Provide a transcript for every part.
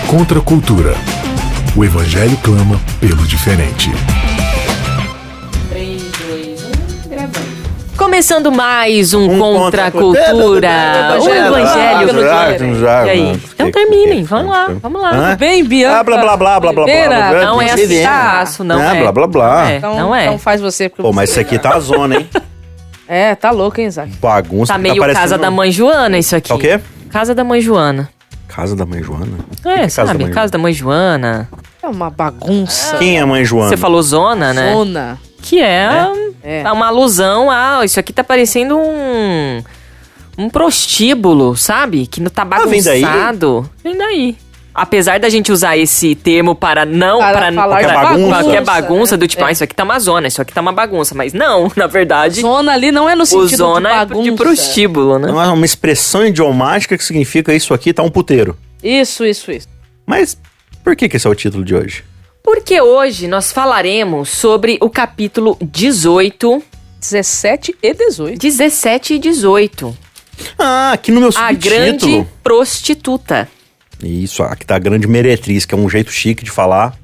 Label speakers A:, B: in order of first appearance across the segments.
A: Contra a cultura. O Evangelho clama pelo diferente.
B: 3, 2, 1, gravando. Começando mais um Contra a Cultura. O Evangelho pelo diferente. E aí? Então terminem, vamos lá.
C: Tudo
D: bem, Bianca?
C: Blá, blá, blá, blá, blá, blá.
B: Não é assim fácil, não é.
C: Blá, blá, blá.
B: Não é.
D: Então faz você.
C: Pô, mas isso aqui tá a zona, hein?
D: É, tá louco, hein, Isaac?
C: Bagunça.
B: Tá meio Casa da Mãe Joana isso aqui.
C: Tá o quê?
B: Casa da Mãe Joana.
C: Casa da Mãe Joana?
B: É, sabe? Casa da Mãe Joana.
D: É uma bagunça.
C: Quem é a Mãe Joana?
B: Você falou zona, né?
D: Zona.
B: Que é uma alusão a... Isso aqui tá parecendo um prostíbulo, sabe? Que não tá bagunçado. Vem daí. Apesar da gente usar esse termo para
D: falar
B: qualquer bagunça, do tipo, isso aqui tá uma zona, isso aqui tá uma bagunça. Mas não, na verdade...
D: Zona ali não é no sentido
B: zona
D: de bagunça.
B: É de prostíbulo, né?
C: É uma expressão idiomática que significa isso aqui tá um puteiro.
D: Isso.
C: Mas por que esse é o título de hoje?
B: Porque hoje nós falaremos sobre o capítulo 18...
D: 17 e 18.
B: 17 e 18.
C: Ah, aqui no meu subtítulo.
B: A grande prostituta.
C: Isso, aqui tá a grande meretriz, que é um jeito chique de falar.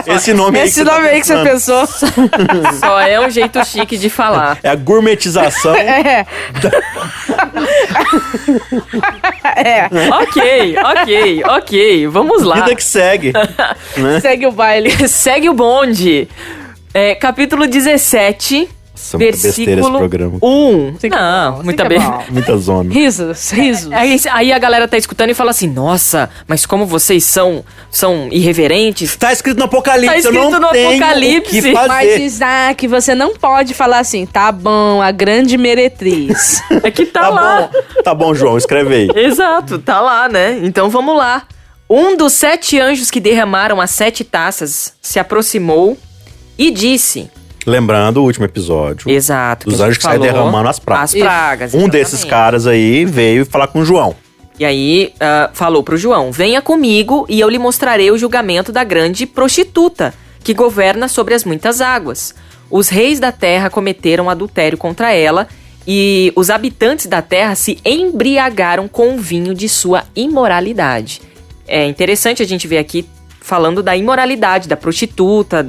C: Esse nome aí que você pensou.
B: Só é um jeito chique de falar.
C: É a gourmetização.
B: Ok. Vamos lá.
C: Vida que segue. Né?
D: Segue o baile.
B: Segue o bonde. Capítulo 17...
C: Nossa, muita besteira esse programa.
B: 1. Não, muita besteira.
C: Muita zona.
D: Risos.
B: Aí a galera tá escutando e fala assim, nossa, mas como vocês são irreverentes.
C: Tá escrito no Apocalipse,
B: tá escrito
C: eu não
B: no
C: tenho
B: Apocalipse.
C: o que fazer.
D: Mas, Isaac, você não pode falar assim, tá bom, a grande meretriz.
B: É que tá lá.
C: Bom. Tá bom, João, escreve aí.
B: Exato, tá lá, né? Então vamos lá. Um dos 7 anjos que derramaram as 7 taças se aproximou e disse...
C: Lembrando o último episódio.
B: Exato.
C: Dos anjos que saem derramando as pragas.
B: As pragas.
C: Um desses caras aí veio falar com o João.
B: E aí, falou pro João, venha comigo e eu lhe mostrarei o julgamento da grande prostituta, que governa sobre as muitas águas. Os reis da terra cometeram adultério contra ela e os habitantes da terra se embriagaram com o vinho de sua imoralidade. É interessante a gente ver aqui falando da imoralidade, da prostituta,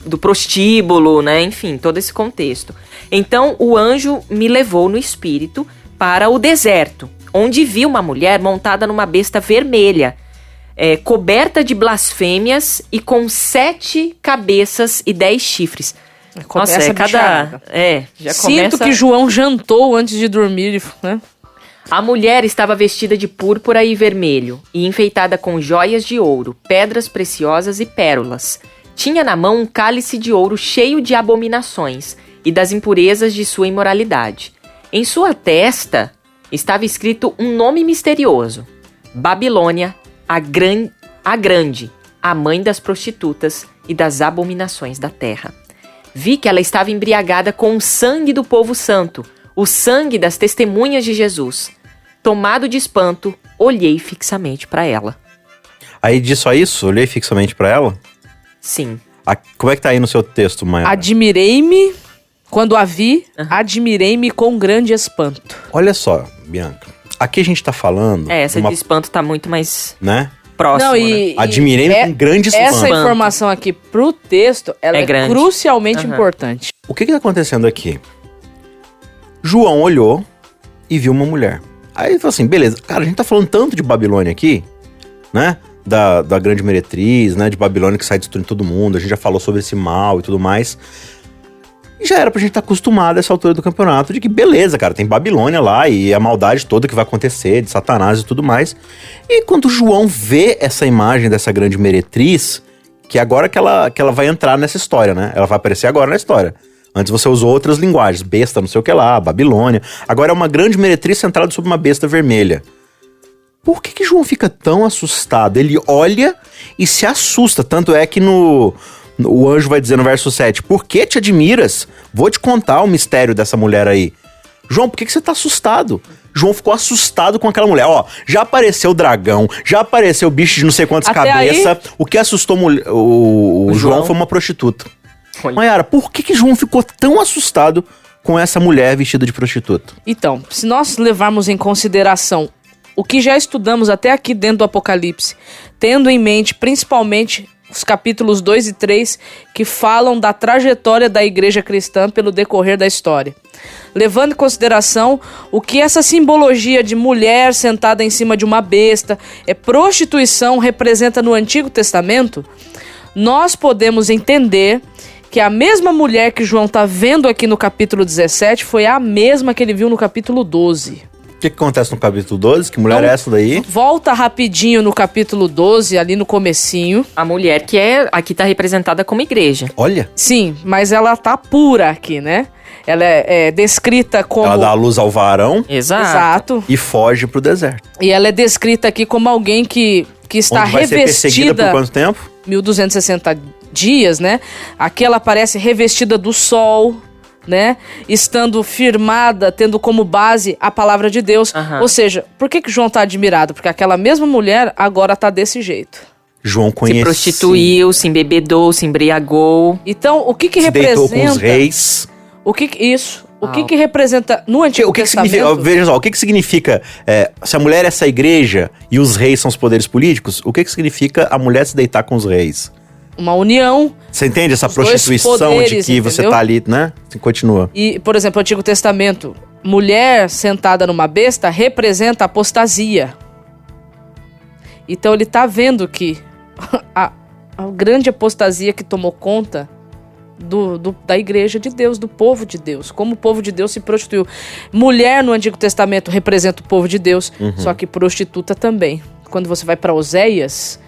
B: do prostíbulo, né? Enfim, todo esse contexto. Então, o anjo me levou no espírito para o deserto, onde vi uma mulher montada numa besta vermelha, coberta de blasfêmias e com 7 cabeças e 10 chifres.
D: Nossa,
B: já
D: Sinto que João jantou antes de dormir, né?
B: A mulher estava vestida de púrpura e vermelho, e enfeitada com joias de ouro, pedras preciosas e pérolas. Tinha na mão um cálice de ouro cheio de abominações e das impurezas de sua imoralidade. Em sua testa estava escrito um nome misterioso: Babilônia, a grande, a mãe das prostitutas e das abominações da terra. Vi que ela estava embriagada com o sangue do povo santo, o sangue das testemunhas de Jesus. Tomado de espanto, olhei fixamente para ela.
C: Aí diz só isso? Olhei fixamente para ela?
B: Sim.
C: Como é que tá aí no seu texto, Maia?
D: Admirei-me, quando a vi, admirei-me com grande espanto.
C: Olha só, Bianca. Aqui a gente tá falando...
B: essa de espanto tá muito mais...
C: Né?
B: Próximo,
D: não,
B: né?
C: Admirei-me com grande espanto.
D: Essa informação aqui pro texto, ela é crucialmente importante.
C: O que tá acontecendo aqui? João olhou e viu uma mulher. Aí ele falou assim, beleza, cara, a gente tá falando tanto de Babilônia aqui, né? Da grande meretriz, né? De Babilônia que sai destruindo todo mundo. A gente já falou sobre esse mal e tudo mais. E já era pra gente estar acostumado a essa altura do campeonato de que, beleza, cara, tem Babilônia lá e a maldade toda que vai acontecer, de Satanás e tudo mais. E quando João vê essa imagem dessa grande meretriz, que agora que ela vai entrar nessa história, né? Ela vai aparecer agora na história. Antes você usou outras linguagens, besta não sei o que lá, Babilônia. Agora é uma grande meretriz sentada sobre uma besta vermelha. Por que João fica tão assustado? Ele olha e se assusta, tanto é que o anjo vai dizer no verso 7, por que te admiras? Vou te contar o mistério dessa mulher aí. João, por que você tá assustado? João ficou assustado com aquela mulher. Ó, já apareceu o dragão, já apareceu o bicho de não sei quantas cabeças. O que assustou o João foi uma prostituta. Maiara, por que João ficou tão assustado com essa mulher vestida de prostituta?
D: Então, se nós levarmos em consideração o que já estudamos até aqui dentro do Apocalipse, tendo em mente principalmente os capítulos 2 e 3, que falam da trajetória da igreja cristã pelo decorrer da história. Levando em consideração o que essa simbologia de mulher sentada em cima de uma besta, prostituição representa no Antigo Testamento, nós podemos entender que a mesma mulher que João está vendo aqui no capítulo 17 foi a mesma que ele viu no capítulo 12.
C: O que acontece no capítulo 12? Que mulher
D: Então,
C: é essa daí?
D: Volta rapidinho no capítulo 12, ali no comecinho.
B: A mulher que aqui tá representada como igreja.
C: Olha,
D: Sim, mas ela tá pura aqui, né? Ela é descrita como...
C: ela dá a luz ao varão
D: Exato.
C: e foge pro deserto.
D: E ela é descrita aqui como alguém que está
C: Onde vai ser perseguida
D: revestida...
C: por quanto tempo?
D: 1260 dias, né? Aqui ela aparece revestida do sol, né? Estando firmada, tendo como base a palavra de Deus. Ou seja, por que João tá admirado? Porque aquela mesma mulher agora tá desse jeito.
C: João
B: Se
C: conhecia.
B: prostituiu, se embebedou, se embriagou.
D: Então, o que
C: se
D: representa...
C: deitou com os reis.
D: Isso. O que representa no Antigo
C: O que
D: Testamento?
C: significa, veja só, o que significa se a mulher é essa igreja e os reis são os poderes políticos, o que significa a mulher se deitar com os reis?
D: Uma união.
C: Você entende essa
D: Os dois
C: prostituição
D: poderes,
C: de que você
D: entendeu?
C: tá ali, né? Continua.
D: E, por exemplo, o Antigo Testamento, mulher sentada numa besta representa apostasia. Então ele tá vendo que a grande apostasia que tomou conta da igreja de Deus, do povo de Deus, como o povo de Deus se prostituiu. Mulher no Antigo Testamento representa o povo de Deus, só que prostituta também. Quando você vai para Oséias,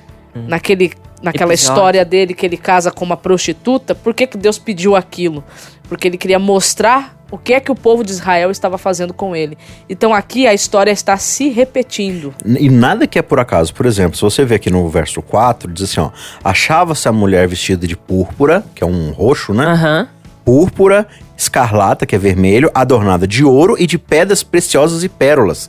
D: naquela história dele que ele casa com uma prostituta, por que Deus pediu aquilo? Porque ele queria mostrar o que é que o povo de Israel estava fazendo com ele. Então aqui a história está se repetindo.
C: E nada que é por acaso. Por exemplo, se você vê aqui no verso 4, diz assim, ó, achava-se a mulher vestida de púrpura, que é um roxo, né?
B: Aham.
C: Púrpura, escarlata, que é vermelho, adornada de ouro e de pedras preciosas e pérolas.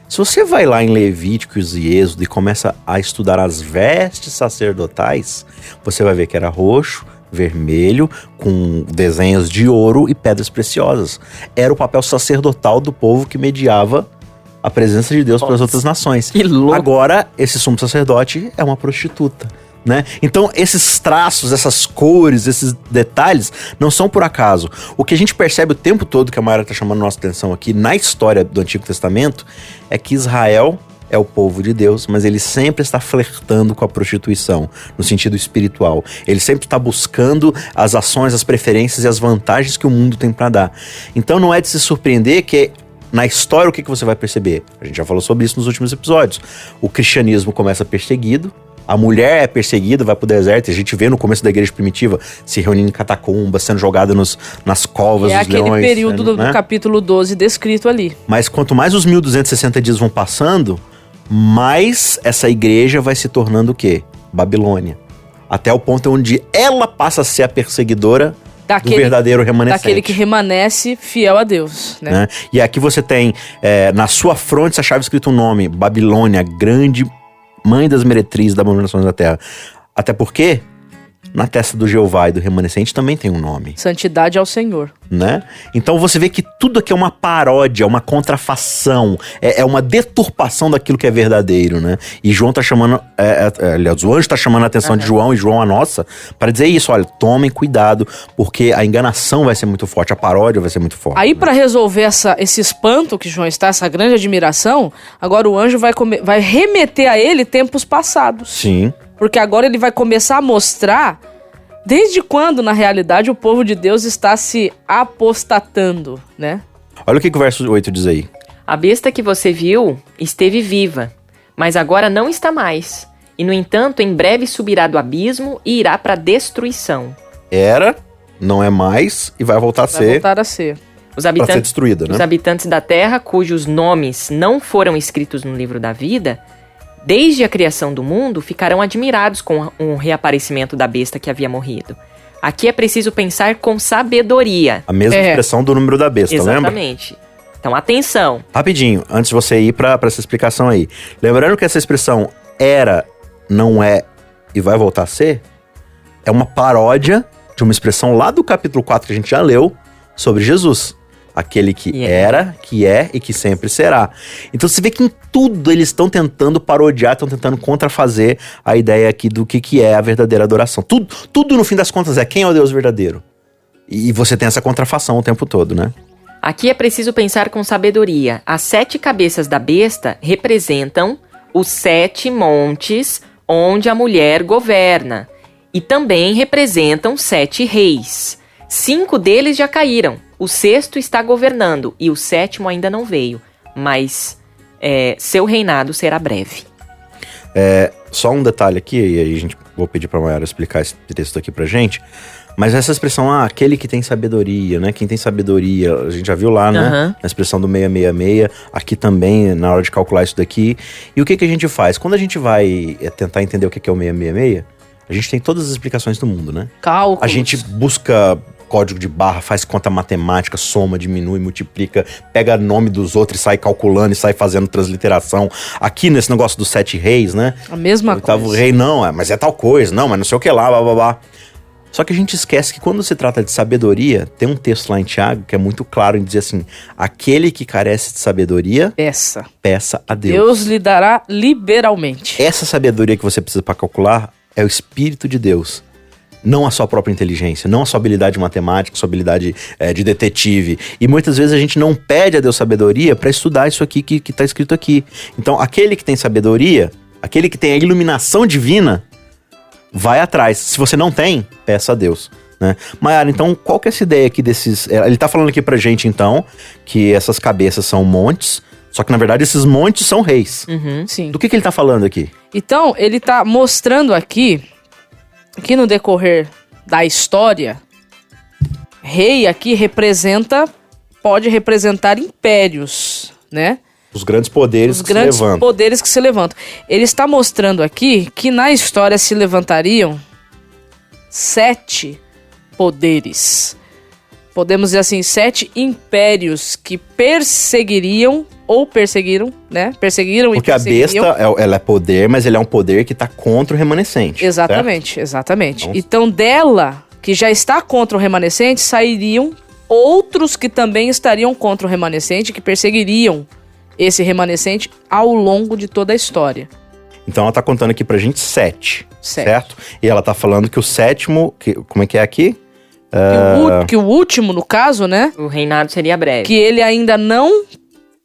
C: Se você vai lá em Levíticos e Êxodo e começa a estudar as vestes sacerdotais, você vai ver que era roxo, vermelho, com desenhos de ouro e pedras preciosas. Era o papel sacerdotal do povo que mediava a presença de Deus para as outras nações.
B: Que louco.
C: Agora, esse sumo sacerdote é uma prostituta, né? Então, esses traços, essas cores, esses detalhes não são por acaso. O que a gente percebe o tempo todo, que a Mayara está chamando nossa atenção aqui, na história do Antigo Testamento, é que Israel é o povo de Deus, mas ele sempre está flertando com a prostituição, no sentido espiritual. Ele sempre está buscando as ações, as preferências e as vantagens que o mundo tem para dar. Então não é de se surpreender que na história o que você vai perceber? A gente já falou sobre isso nos últimos episódios. O cristianismo começa perseguido, a mulher é perseguida, vai pro deserto, e a gente vê no começo da igreja primitiva se reunindo em catacumbas, sendo jogada nas covas dos leões. É aquele
D: período do capítulo 12 descrito ali.
C: Mas quanto mais os 1260 dias vão passando, mais essa igreja vai se tornando o quê? Babilônia. Até o ponto onde ela passa a ser a perseguidora do verdadeiro remanescente.
D: Daquele que remanesce fiel a Deus, né?
C: E aqui você tem, na sua fronte, essa chave escrito um nome, Babilônia, grande mãe das meretrizes da abominação da terra. Até porque, na testa do Jeová e do remanescente também tem um nome.
D: Santidade ao Senhor.
C: Né? Então você vê que tudo aqui é uma paródia, uma contrafação, é uma deturpação daquilo que é verdadeiro, né? E João tá chamando, aliás, o anjo tá chamando a atenção de João e João a nossa, para dizer isso, olha, tomem cuidado, porque a enganação vai ser muito forte, a paródia vai ser muito forte.
D: Aí para resolver esse espanto que João está, essa grande admiração, agora o anjo vai remeter a ele tempos passados.
C: Sim.
D: Porque agora ele vai começar a mostrar desde quando, na realidade, o povo de Deus está se apostatando, né?
C: Olha o que o verso 8 diz aí.
B: A besta que você viu esteve viva, mas agora não está mais. E, no entanto, em breve subirá do abismo e irá para a destruição.
C: Era, não é mais e vai voltar a ser.
D: Vai voltar a ser.
C: Para ser destruída, né?
B: Os habitantes da terra, cujos nomes não foram escritos no livro da vida, desde a criação do mundo, ficarão admirados com o reaparecimento da besta que havia morrido. Aqui é preciso pensar com sabedoria.
C: A mesma expressão do número da besta, lembra?
B: Exatamente. Então, atenção.
C: Rapidinho, antes de você ir para essa explicação aí. Lembrando que essa expressão era, não é e vai voltar a ser, é uma paródia de uma expressão lá do capítulo 4 que a gente já leu sobre Jesus. Aquele que era, que é e que sempre será. Então você vê que em tudo eles estão tentando parodiar, estão tentando contrafazer a ideia aqui do que é a verdadeira adoração. Tudo no fim das contas quem é o Deus verdadeiro. E você tem essa contrafação o tempo todo, né?
B: Aqui é preciso pensar com sabedoria. As 7 cabeças da besta representam os 7 montes onde a mulher governa. E também representam 7 reis. 5 deles já caíram. O 6º está governando e o 7º ainda não veio. Mas seu reinado será breve.
C: Só um detalhe aqui, e aí vou pedir pra Mayara explicar esse texto aqui pra gente. Mas essa expressão, aquele que tem sabedoria, né? Quem tem sabedoria, a gente já viu lá, né? Na expressão do 666, aqui também, na hora de calcular isso daqui. E o que a gente faz? Quando a gente vai tentar entender o que é o 666, a gente tem todas as explicações do mundo, né?
D: Cálculos.
C: A gente busca código de barra, faz conta matemática, soma, diminui, multiplica, pega nome dos outros e sai calculando e sai fazendo transliteração. Aqui nesse negócio dos 7 reis, né?
D: A mesma
C: o 8º
D: coisa.
C: rei, não, mas é tal coisa, não, mas não sei o que lá, blá, blá, blá. Só que a gente esquece que quando se trata de sabedoria, tem um texto lá em Tiago que é muito claro em dizer assim, aquele que carece de sabedoria, peça a Deus.
D: Deus lhe dará liberalmente.
C: Essa sabedoria que você precisa para calcular é o Espírito de Deus. Não a sua própria inteligência, não a sua habilidade matemática, sua habilidade de detetive. E muitas vezes a gente não pede a Deus sabedoria para estudar isso aqui que está escrito aqui. Então, aquele que tem sabedoria, aquele que tem a iluminação divina, vai atrás. Se você não tem, peça a Deus, né? Mayara, então, qual que é essa ideia aqui desses... Ele tá falando aqui pra gente, então, que essas cabeças são montes, só que, na verdade, esses montes são reis.
D: Sim.
C: Do que ele tá falando aqui?
D: Então, ele tá mostrando aqui que no decorrer da história, rei aqui pode representar impérios, né?
C: Os grandes poderes que se levantam. Os grandes
D: poderes que se levantam. Ele está mostrando aqui que na história se levantariam 7 poderes. Podemos dizer assim, 7 impérios que perseguiriam ou perseguiram, né? Perseguiram
C: porque
D: e perseguiriam.
C: Porque a besta, ela é poder, mas ele é um poder que está contra o remanescente.
D: Exatamente, exatamente. Então dela, que já está contra o remanescente, sairiam outros que também estariam contra o remanescente, que perseguiriam esse remanescente ao longo de toda a história.
C: Então ela tá contando aqui pra gente 7, certo? E ela tá falando que o 7º, como é que é aqui?
D: Que o último, no caso, né?
B: O reinado seria breve.
D: Que ele ainda não...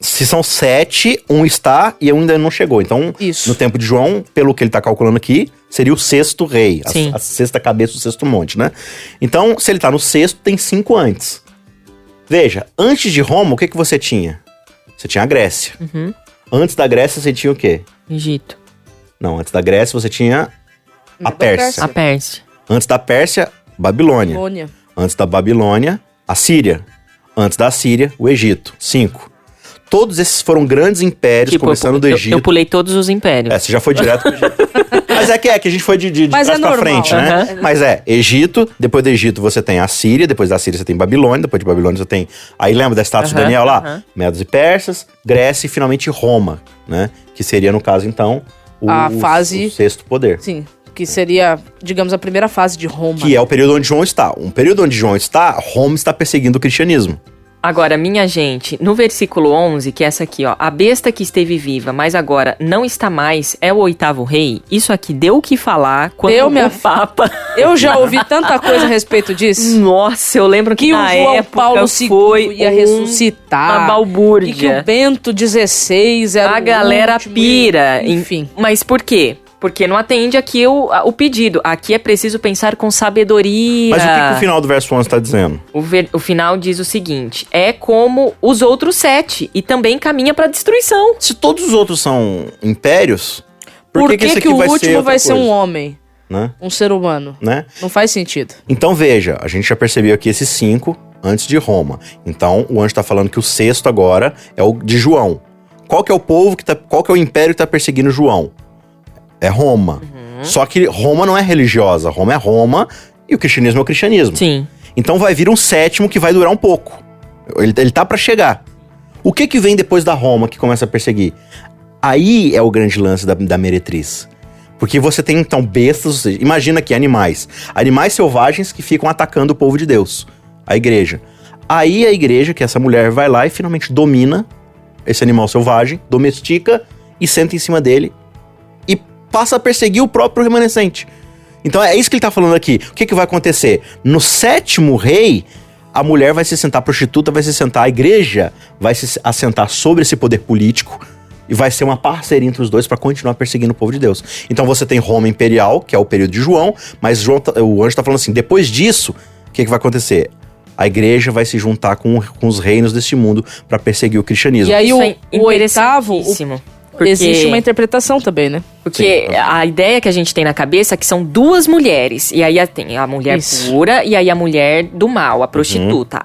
C: Se são 7, um está e ainda não chegou. Então, no tempo de João, pelo que ele tá calculando aqui, seria o 6º rei. A 6ª cabeça do 6º monte, né? Então, se ele tá no 6º, tem 5 antes. Veja, antes de Roma, o que você tinha? Você tinha a Grécia. Antes da Grécia, você tinha o quê?
B: Egito.
C: Não, antes da Grécia, você tinha a Pérsia.
B: A Pérsia.
C: Antes da Pérsia, Babilônia. Antes da Babilônia, a Síria. Antes da Síria, o Egito. 5. Todos esses foram grandes impérios, começando do Egito.
B: Eu pulei todos os impérios.
C: Você já foi direto pro Egito. Mas que a gente foi de trás pra frente, né? Mas Egito, depois do Egito você tem a Síria, depois da Síria você tem Babilônia, depois de Babilônia você tem... Aí lembra da estátua de Daniel lá? Medos e Persas, Grécia e finalmente Roma, né? Que seria, no caso, então, o 6º poder.
D: Sim, que seria, digamos, a primeira fase de Roma.
C: Que é o período onde João está. Um período onde João está, Roma está perseguindo o cristianismo.
B: Agora, minha gente, no versículo 11, que é essa aqui, ó, a besta que esteve viva, mas agora não está mais, é o 8º rei. Isso aqui deu o que falar quando o Papa...
D: Eu já ouvi tanta coisa a respeito disso.
B: Nossa, eu lembro que na
D: João
B: época
D: Paulo
B: foi
D: II ia ressuscitar.
B: Uma balbúrdia.
D: E que o Bento XVI era
B: a galera
D: último,
B: pira.
D: Enfim.
B: Mas por quê? Porque não atende aqui o pedido. Aqui é preciso pensar com sabedoria.
C: Mas o que o final do verso 11 está dizendo?
B: O final diz o seguinte: é como os outros 7 e também caminha para destruição.
C: Se todos os outros são impérios, por que esse aqui
D: o
C: vai
D: último vai ser
C: coisa?
D: um homem?
C: Né?
D: Um ser humano.
C: Né?
D: Não faz sentido.
C: Então veja, a gente já percebeu aqui esses 5 antes de Roma. Então o anjo está falando que o 6º agora é o de João. Qual que é o povo qual que é o império que está perseguindo João? É Roma. Só que Roma não é religiosa. Roma é Roma e o cristianismo é o cristianismo.
B: Sim.
C: Então vai vir um 7º que vai durar um pouco. Ele tá pra chegar. O que vem depois da Roma que começa a perseguir? Aí é o grande lance da meretriz. Porque você tem, então, bestas, ou seja, imagina aqui, animais. Animais selvagens que ficam atacando o povo de Deus. A igreja. Aí a igreja, que essa mulher, vai lá e finalmente domina esse animal selvagem, domestica e senta em cima dele e passa a perseguir o próprio remanescente. Então é isso que ele tá falando aqui. O que vai acontecer? No 7º rei, a mulher vai se sentar, a prostituta vai se sentar, a igreja vai se assentar sobre esse poder político e vai ser uma parceria entre os dois para continuar perseguindo o povo de Deus. Então você tem Roma Imperial, que é o período de João, mas o anjo tá falando assim, depois disso, o que vai acontecer? A igreja vai se juntar com os reinos deste mundo para perseguir o cristianismo.
D: E aí
B: Isso é
D: o oitavo,
B: interessantíssimo.
D: existe uma interpretação também, né?
B: Porque
C: Sim.
B: a ideia que a gente tem na cabeça é que são duas mulheres. E aí tem a mulher
D: Isso.
B: pura e aí a mulher do mal, a prostituta.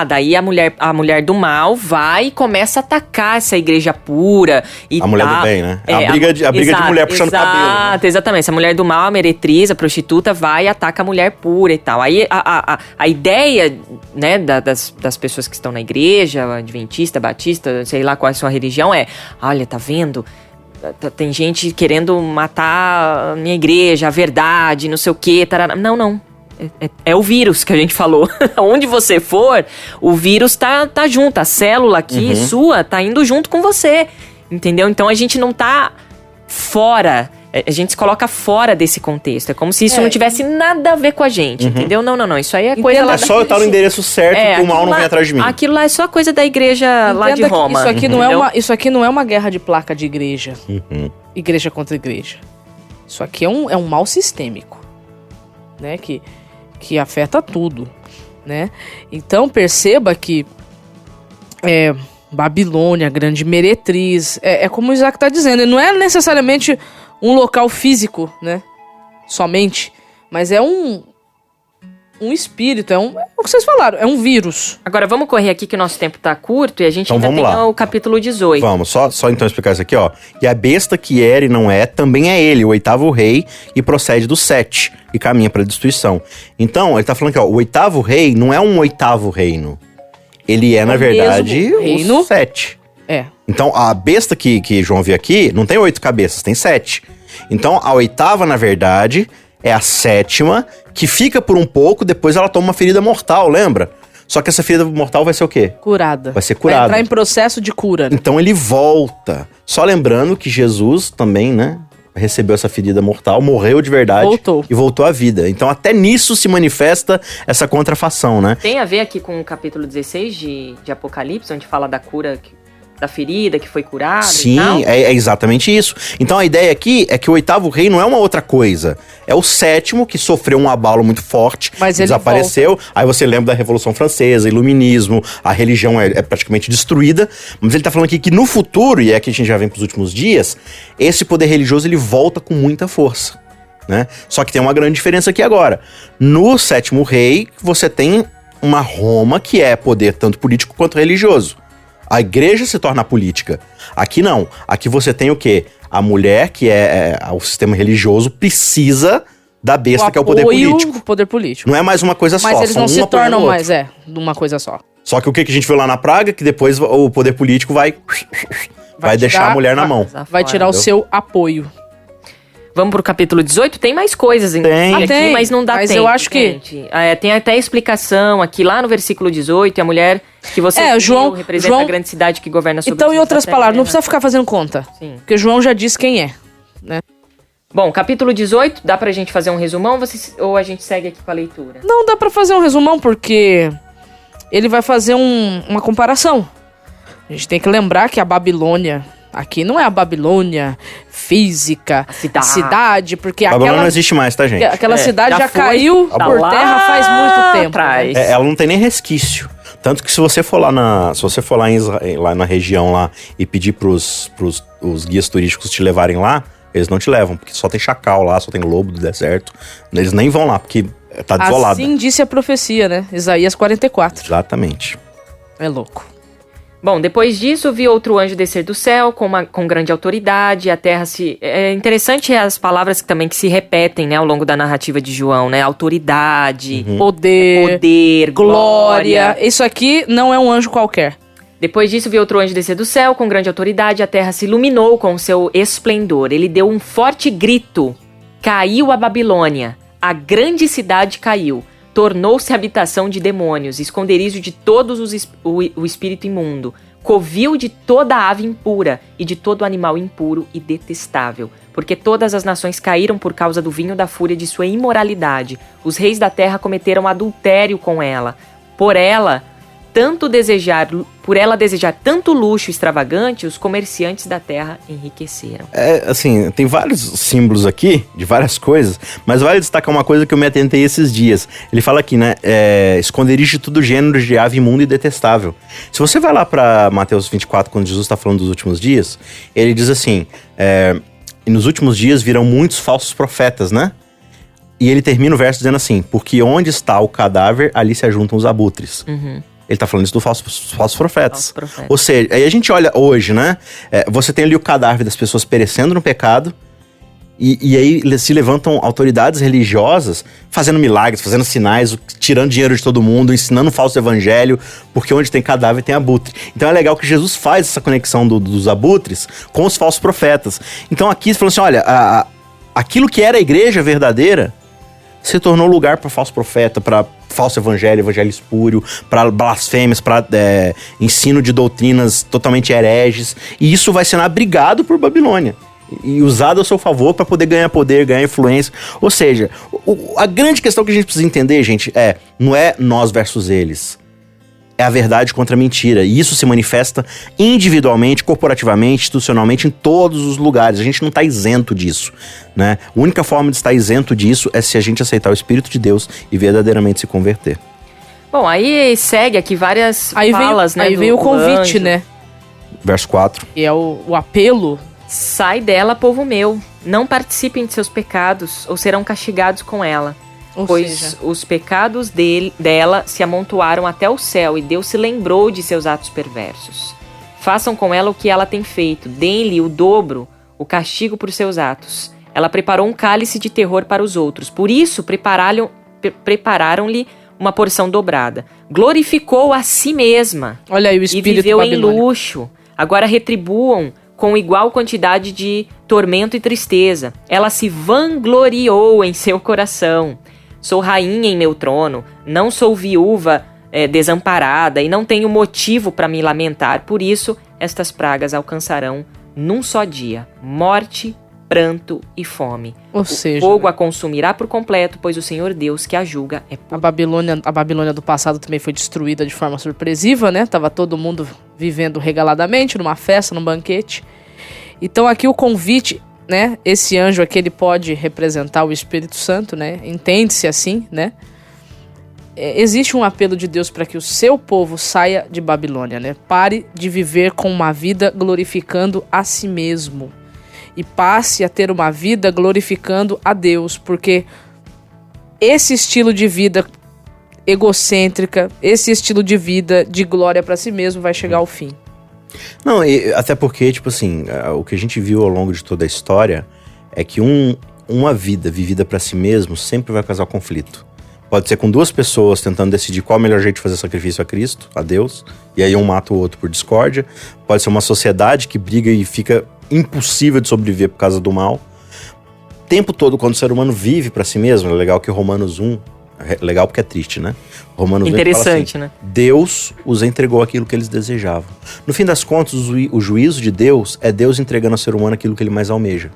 B: Daí a mulher do mal vai e começa a atacar essa igreja pura. E
C: A mulher do bem, né? A briga de mulher puxando cabelo, né?
B: Exatamente. Essa mulher do mal, a meretriz, a prostituta, vai e ataca a mulher pura e tal. Aí a ideia, né, das pessoas que estão na igreja, adventista, batista, sei lá qual é a sua religião, olha, tá vendo? Tem gente querendo matar a minha igreja, a verdade, não sei o quê. Tarará. Não. É o vírus que a gente falou. Onde você for, o vírus tá junto. A célula aqui, sua, tá indo junto com você. Entendeu? Então a gente não tá fora. A gente se coloca fora desse contexto. É como se isso não tivesse nada a ver com a gente, entendeu? Não. Isso aí é coisa lá
C: É só eu estar no endereço certo que o mal não vem atrás de mim.
B: Aquilo lá é só coisa da igreja lá de
D: Entenda que
B: Roma.
D: Isso aqui não é uma guerra de placa de igreja. Igreja contra igreja. Isso aqui é um mal sistêmico, né? Que afeta tudo, né? Então perceba que Babilônia, grande meretriz, é como o Isaac está dizendo, não é necessariamente um local físico, né? Somente, mas é um espírito, é o que vocês falaram, é um vírus.
B: Agora vamos correr aqui que o nosso tempo tá curto e a gente
C: Então,
B: ainda
C: vamos
B: tem
C: lá.
B: o capítulo 18.
C: Vamos, só então explicar isso aqui, ó. E a besta que era e não é, também é ele, o 8º rei, e procede do 7, e caminha para a destruição. Então, ele tá falando que, ó, o 8º rei não é um 8º reino. Ele na
D: o
C: verdade,
D: mesmo reino.
C: o 7.
D: É.
C: Então, a besta que João viu aqui não tem 8 cabeças, tem 7. Então, a 8ª, na verdade, é a 7ª, que fica por um pouco, depois ela toma uma ferida mortal, lembra? Só que essa ferida mortal vai ser o quê?
D: Curada.
C: Vai ser curada.
D: Vai entrar em processo de cura, né?
C: Então ele volta. Só lembrando que Jesus também, né, recebeu essa ferida mortal, morreu de verdade
D: Voltou.
C: e voltou à vida. Então até nisso se manifesta essa contrafação, né?
B: Tem a ver aqui com o capítulo 16 de Apocalipse, onde fala da cura da ferida que foi curada e
C: Sim,
B: tal.
C: é exatamente isso. Então a ideia aqui é que o 8º rei não é uma outra coisa. É o 7º que sofreu um abalo muito forte,
D: Mas ele
C: desapareceu. Aí você lembra da Revolução Francesa, Iluminismo, a religião é praticamente destruída. Mas ele tá falando aqui que no futuro, e é que a gente já vem pros últimos dias, esse poder religioso ele volta com muita força, né? Só que tem uma grande diferença aqui agora. No 7º rei, você tem uma Roma que é poder tanto político quanto religioso. A igreja se torna política. Aqui não. Aqui você tem o quê? A mulher, que é o sistema religioso, precisa da besta, que é o poder político.
D: O poder político.
C: Não é mais uma coisa só.
D: Mas eles
C: são
D: não
C: um
D: se
C: apoiando
D: tornam
C: o outro.
D: mais, de uma coisa só.
C: Só que o que a gente viu lá na praga, que depois o poder político vai deixar
D: tirar
C: a mulher na mão.
D: Vai tirar o seu apoio.
B: Vamos pro capítulo 18? Tem mais coisas
C: Tem.
B: aqui,
D: Tem,
B: mas não dá
D: mas
B: tempo,
D: eu acho que-
B: gente. Tem até explicação aqui, lá no versículo 18, a mulher que você viu
D: João-
B: representa
D: João-
B: a grande cidade que governa sobre
D: Então,
B: os
D: em outras
B: da
D: palavras, não
B: terra.
D: precisa ficar fazendo conta.
B: Sim.
D: Porque João já disse quem é.
B: Bom, capítulo 18, dá pra gente fazer um resumão ou a gente segue aqui com a leitura?
D: Não dá pra fazer um resumão, porque ele vai fazer uma comparação. A gente tem que lembrar que a Babilônia... Aqui não é a Babilônia física, a cidade, porque
C: Babilônia
D: aquela,
C: não existe mais, tá, gente?
D: aquela cidade já
B: foi,
D: caiu
B: tá
D: por
B: lá
D: terra faz muito tempo.
B: atrás.
D: né?
C: Ela não tem nem resquício. Tanto que se você for lá em Israel, lá na região lá e pedir pros os guias turísticos te levarem lá, eles não te levam, porque só tem chacal lá, só tem lobo do deserto. Eles nem vão lá, porque tá desolada.
D: Assim disse a profecia, né? Isaías 44.
C: Exatamente.
D: É louco.
B: Bom, depois disso, vi outro anjo descer do céu com grande autoridade, a terra se... É interessante as palavras que se repetem, né, ao longo da narrativa de João, né? Autoridade, poder, glória.
D: Isso aqui não é um anjo qualquer.
B: Depois disso, vi outro anjo descer do céu com grande autoridade, a terra se iluminou com o seu esplendor. Ele deu um forte grito. Caiu a Babilônia, a grande cidade caiu. tornou-se habitação de demônios, esconderijo de todos o espírito imundo, covil de toda ave impura e de todo animal impuro e detestável. Porque todas as nações caíram por causa do vinho da fúria de sua imoralidade. Os reis da terra cometeram adultério com ela. Por ela desejar tanto luxo extravagante, os comerciantes da terra enriqueceram.
C: Assim, tem vários símbolos aqui, de várias coisas, mas vale destacar uma coisa que eu me atentei esses dias. Ele fala aqui, né, esconderijo de todo gênero de ave imunda e detestável. Se você vai lá para Mateus 24, quando Jesus está falando dos últimos dias, ele diz assim, e nos últimos dias virão muitos falsos profetas, né? E ele termina o verso dizendo assim, porque onde está o cadáver, ali se ajuntam os abutres.
B: Uhum.
C: Ele tá falando isso dos falsos profetas. Ou seja, aí a gente olha hoje, né? Você tem ali o cadáver das pessoas perecendo no pecado. E aí se levantam autoridades religiosas fazendo milagres, fazendo sinais, tirando dinheiro de todo mundo, ensinando um falso evangelho, porque onde tem cadáver tem abutre. Então é legal que Jesus faz essa conexão dos abutres com os falsos profetas. Então aqui falando assim, olha, aquilo que era a igreja verdadeira se tornou lugar para falso profeta, para falso evangelho, evangelho espúrio, para blasfêmias, para ensino de doutrinas totalmente hereges. E isso vai sendo abrigado por Babilônia e usado ao seu favor para poder ganhar poder, ganhar influência. Ou seja, a grande questão que a gente precisa entender, gente, não é nós versus eles. É a verdade contra a mentira. E isso se manifesta individualmente, corporativamente, institucionalmente, em todos os lugares. A gente não está isento disso, né? A única forma de estar isento disso é se a gente aceitar o Espírito de Deus e verdadeiramente se converter.
B: Bom, aí segue aqui várias falas, né?
D: Aí vem o convite, né?
C: Verso 4.
D: E é o apelo.
B: Sai dela, povo meu. Não participem de seus pecados, ou serão castigados com ela. Pois os pecados dela se amontoaram até o céu, e Deus se lembrou de seus atos perversos. Façam com ela o que ela tem feito, deem-lhe o dobro, o castigo por seus atos. Ela preparou um cálice de terror para os outros, por isso prepararam-lhe uma porção dobrada. Glorificou a si mesma.
D: Olha aí o espírito
B: e viveu em
D: babilônico.
B: luxo. Agora retribuam com igual quantidade de tormento e tristeza. Ela se vangloriou em seu coração. Sou rainha em meu trono, não sou viúva desamparada e não tenho motivo para me lamentar. Por isso, estas pragas alcançarão num só dia morte, pranto e fome.
D: Ou seja,
B: o fogo a consumirá por completo, pois o Senhor Deus que a julga é puro.
D: A Babilônia do passado também foi destruída de forma surpresiva, né? Tava todo mundo vivendo regaladamente, numa festa, num banquete. Então aqui o convite, né? Esse anjo aqui, ele pode representar o Espírito Santo, né? Entende-se assim, né? Existe um apelo de Deus para que o seu povo saia de Babilônia, né? Pare de viver com uma vida glorificando a si mesmo e passe a ter uma vida glorificando a Deus, porque esse estilo de vida egocêntrica, esse estilo de vida de glória para si mesmo vai chegar ao fim.
C: Não, até porque, tipo assim, o que a gente viu ao longo de toda a história é que uma vida vivida para si mesmo sempre vai causar conflito. Pode ser com duas pessoas tentando decidir qual é o melhor jeito de fazer sacrifício a Cristo, a Deus, e aí um mata o outro por discórdia. Pode ser uma sociedade que briga e fica impossível de sobreviver por causa do mal. O tempo todo, quando o ser humano vive para si mesmo, é legal que Romanos 1, legal porque é triste, né? Romanos 1
B: interessante,
C: fala assim,
B: né?
C: Deus os entregou aquilo que eles desejavam. No fim das contas, o juízo de Deus é Deus entregando ao ser humano aquilo que ele mais almeja.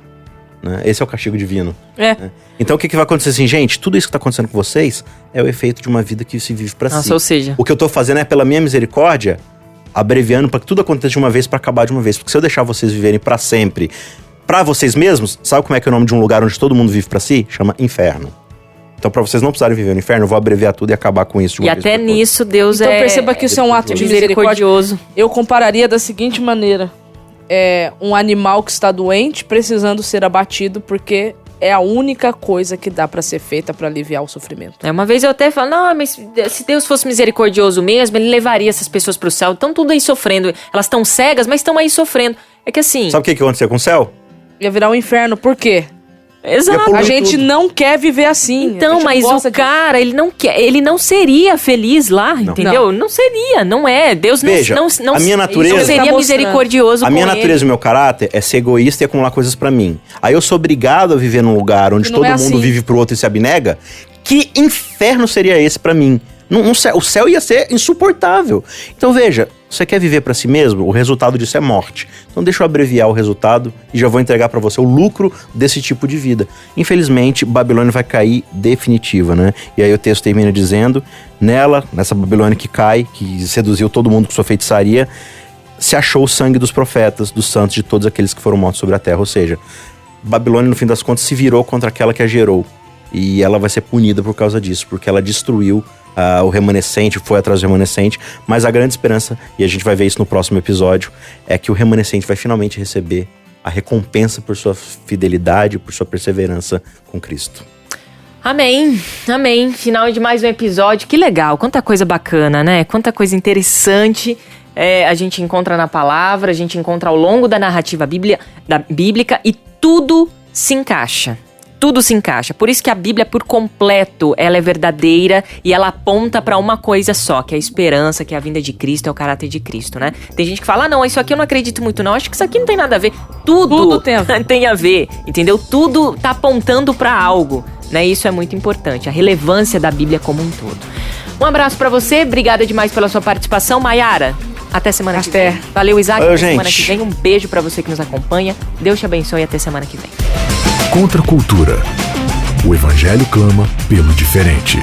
C: Né? Esse é o castigo divino. Né? Então o que vai acontecer assim, gente? Tudo isso que está acontecendo com vocês é o efeito de uma vida que se vive para si.
B: Ou seja,
C: o que eu tô fazendo é pela minha misericórdia, abreviando para que tudo aconteça de uma vez para acabar de uma vez. Porque se eu deixar vocês viverem para sempre, para vocês mesmos, sabe como é que é o nome de um lugar onde todo mundo vive para si? Chama inferno. Então, para vocês não precisarem viver no inferno, eu vou abreviar tudo e acabar com isso de uma vez.
B: E até nisso Deus
D: então, perceba que isso é um ato de misericordioso. Eu compararia da seguinte maneira: um animal que está doente precisando ser abatido porque é a única coisa que dá pra ser feita pra aliviar o sofrimento.
B: Uma vez eu até falo, não, mas se Deus fosse misericordioso mesmo, ele levaria essas pessoas pro céu. Estão tudo aí sofrendo. Elas estão cegas, mas estão aí sofrendo. É que assim...
C: Sabe o que aconteceu com o céu?
D: Ia virar um inferno. Por quê?
B: Exato.
D: A gente não quer viver assim.
B: Então, mas o cara, ele não quer, ele não seria feliz lá, entendeu? Não seria, não é. Deus
C: Veja,
B: não
C: a minha natureza
B: não seria misericordioso com ele.
C: A minha natureza e o meu caráter é ser egoísta e acumular coisas pra mim. Aí eu sou obrigado a viver num lugar onde todo mundo vive pro outro e se abnega. Que inferno seria esse pra mim? O céu ia ser insuportável. Então veja, você quer viver pra si mesmo? O resultado disso é morte. Então deixa eu abreviar o resultado e já vou entregar pra você o lucro desse tipo de vida. Infelizmente, Babilônia vai cair definitiva, né? E aí o texto termina dizendo, nessa Babilônia que cai, que seduziu todo mundo com sua feitiçaria, se achou o sangue dos profetas, dos santos, de todos aqueles que foram mortos sobre a terra. Ou seja, Babilônia, no fim das contas, se virou contra aquela que a gerou. E ela vai ser punida por causa disso, porque ela destruiu o remanescente, foi atrás do remanescente. Mas a grande esperança, e a gente vai ver isso no próximo episódio, é que o remanescente vai finalmente receber a recompensa por sua fidelidade, por sua perseverança com Cristo.
B: Amém, amém. Final de mais um episódio. Que legal, quanta coisa bacana, né? Quanta coisa interessante a gente encontra na palavra, a gente encontra ao longo da narrativa bíblica e tudo se encaixa. Tudo se encaixa. Por isso que a Bíblia, por completo, ela é verdadeira e ela aponta pra uma coisa só, que é a esperança, que é a vinda de Cristo, é o caráter de Cristo, né? Tem gente que fala, não, isso aqui eu não acredito muito não, acho que isso aqui não tem nada a ver. Tudo tem a ver, entendeu? Tudo tá apontando pra algo, né? Isso é muito importante, a relevância da Bíblia como um todo. Um abraço pra você, obrigada demais pela sua participação, Maiara. Até semana que vem. Valeu, Isaac.
C: Valeu,
B: até
C: gente.
B: semana que vem. Um beijo pra você que nos acompanha. Deus te abençoe e até semana que vem.
A: Contra a cultura. O Evangelho clama pelo diferente.